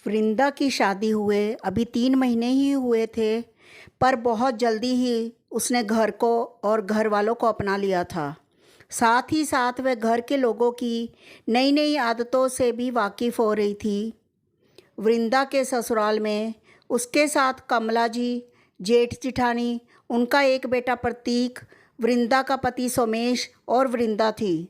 वृंदा की शादी हुए अभी 3 महीने ही हुए थे, पर बहुत जल्दी ही उसने घर को और घर वालों को अपना लिया था। साथ ही साथ वह घर के लोगों की नई नई आदतों से भी वाकिफ़ हो रही थी। वृंदा के ससुराल में उसके साथ कमला जी, जेठ जिठानी, उनका एक बेटा प्रतीक, वृंदा का पति सोमेश और वृंदा थी।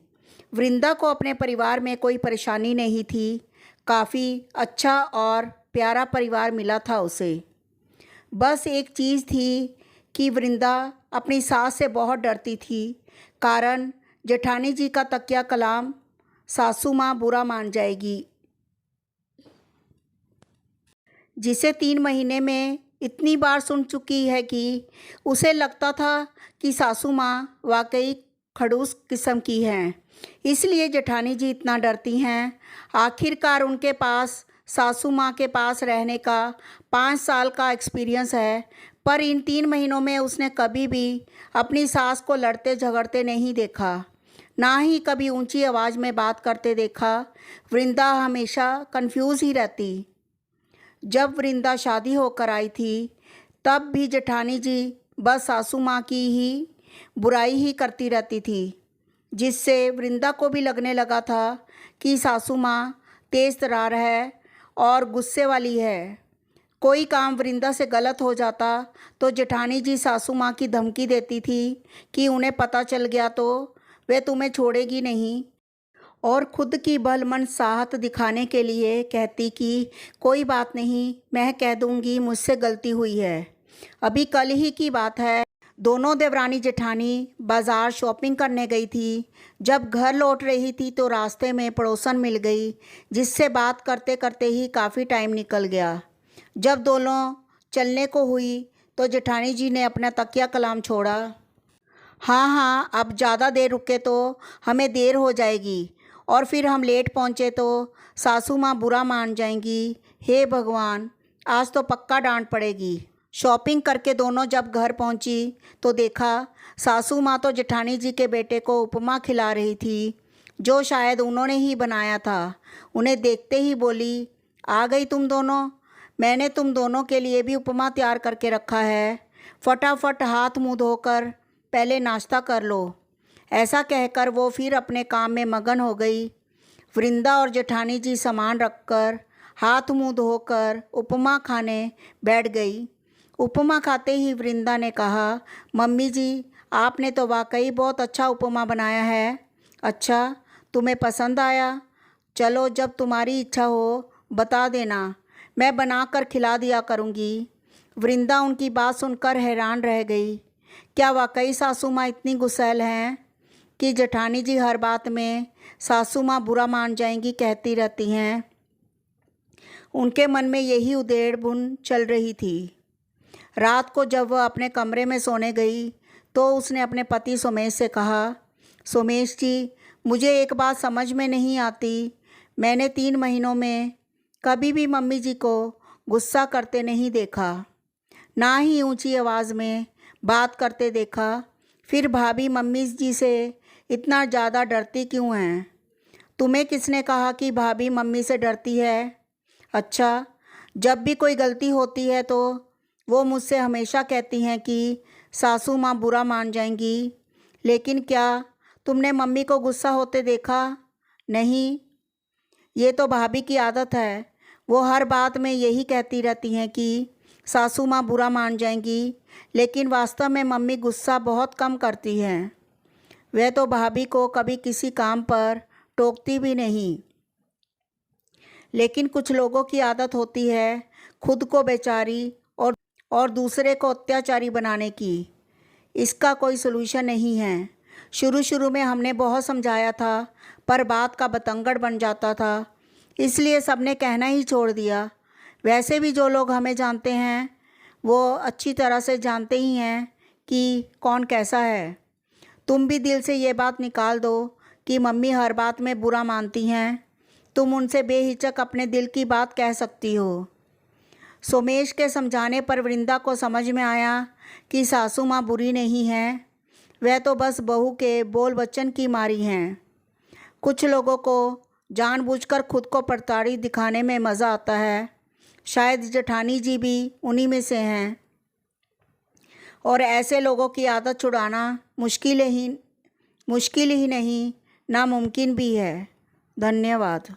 वृंदा को अपने परिवार में कोई परेशानी नहीं थी। काफ़ी अच्छा और प्यारा परिवार मिला था उसे। बस एक चीज़ थी कि वृंदा अपनी सास से बहुत डरती थी, कारण जेठानी जी का तकिया कलाम सासू माँ बुरा मान जाएगी, जिसे 3 महीने में इतनी बार सुन चुकी है कि उसे लगता था कि सासू माँ वाकई खड़ूस किस्म की हैं। इसलिए जेठानी जी इतना डरती हैं। आखिरकार उनके पास सासू माँ के पास रहने का 5 साल का एक्सपीरियंस है, पर इन 3 महीनों में उसने कभी भी अपनी सास को लड़ते झगड़ते नहीं देखा, ना ही कभी ऊंची आवाज़ में बात करते देखा। वृंदा हमेशा कंफ्यूज ही रहती। जब वृंदा शादी होकर आई थी, तब भी जेठानी जी बस सासू माँ की ही बुराई ही करती रहती थी, जिससे वृंदा को भी लगने लगा था कि सासू माँ तेज तर्रार है और गुस्से वाली है। कोई काम वृंदा से गलत हो जाता तो जेठानी जी सासू माँ की धमकी देती थी कि उन्हें पता चल गया तो वे तुम्हें छोड़ेगी नहीं, और खुद की भलमन साहत दिखाने के लिए कहती कि कोई बात नहीं, मैं कह दूंगी, मुझसे गलती हुई है। अभी कल ही की बात है, दोनों देवरानी जेठानी बाज़ार शॉपिंग करने गई थी। जब घर लौट रही थी तो रास्ते में पड़ोसन मिल गई, जिससे बात करते करते ही काफ़ी टाइम निकल गया। जब दोनों चलने को हुई तो जेठानी जी ने अपना तकिया कलाम छोड़ा। हाँ हाँ, अब ज़्यादा देर रुके तो हमें देर हो जाएगी, और फिर हम लेट पहुँचे तो सासू माँ बुरा मान जाएंगी। हे भगवान, आज तो पक्का डांट पड़ेगी। शॉपिंग करके दोनों जब घर पहुँची तो देखा सासू माँ तो जेठानी जी के बेटे को उपमा खिला रही थी, जो शायद उन्होंने ही बनाया था। उन्हें देखते ही बोली, आ गई तुम दोनों, मैंने तुम दोनों के लिए भी उपमा तैयार करके रखा है, फटाफट हाथ मुँह धोकर पहले नाश्ता कर लो। ऐसा कहकर वो फिर अपने काम में मगन हो गई। वृंदा और जेठानी जी सामान रखकर हाथ मुंह धोकर उपमा खाने बैठ गई। उपमा खाते ही वृंदा ने कहा, मम्मी जी, आपने तो वाकई बहुत अच्छा उपमा बनाया है। अच्छा, तुम्हें पसंद आया? चलो, जब तुम्हारी इच्छा हो बता देना, मैं बनाकर खिला दिया करूँगी। वृंदा उनकी बात सुनकर हैरान रह गई। क्या वाकई सासू माँ इतनी गुस्सैल हैं कि जेठानी जी हर बात में सासू माँ बुरा मान जाएंगी कहती रहती हैं? उनके मन में यही उधेड़ बुन चल रही थी। रात को जब वह अपने कमरे में सोने गई तो उसने अपने पति सोमेश से कहा, सोमेश जी, मुझे एक बात समझ में नहीं आती। मैंने 3 महीनों में कभी भी मम्मी जी को गुस्सा करते नहीं देखा, ना ही ऊंची आवाज़ में बात करते देखा। फिर भाभी मम्मी जी से इतना ज़्यादा डरती क्यों हैं? तुम्हें किसने कहा कि भाभी मम्मी से डरती है? अच्छा, जब भी कोई गलती होती है तो वो मुझसे हमेशा कहती हैं कि सासू माँ बुरा मान जाएंगी, लेकिन क्या तुमने मम्मी को गुस्सा होते देखा? नहीं, ये तो भाभी की आदत है। वो हर बात में यही कहती रहती हैं कि सासू माँ बुरा मान जाएंगी, लेकिन वास्तव में मम्मी गुस्सा बहुत कम करती हैं। वह तो भाभी को कभी किसी काम पर टोकती भी नहीं। लेकिन कुछ लोगों की आदत होती है खुद को बेचारी और दूसरे को अत्याचारी बनाने की। इसका कोई सलूशन नहीं है। शुरू शुरू में हमने बहुत समझाया था, पर बात का बतंगड़ बन जाता था, इसलिए सबने कहना ही छोड़ दिया। वैसे भी जो लोग हमें जानते हैं वो अच्छी तरह से जानते ही हैं कि कौन कैसा है। तुम भी दिल से ये बात निकाल दो कि मम्मी हर बात में बुरा मानती हैं। तुम उनसे बेहिचक अपने दिल की बात कह सकती हो। सोमेश के समझाने पर वृंदा को समझ में आया कि सासू माँ बुरी नहीं हैं, वह तो बस बहू के बोल वचन की मारी हैं। कुछ लोगों को जानबूझकर खुद को प्रताड़ित दिखाने में मज़ा आता है। शायद जेठानी जी भी उन्हीं में से हैं। और ऐसे लोगों की आदत छुड़ाना मुश्किल ही नहीं, नामुमकिन भी है। धन्यवाद।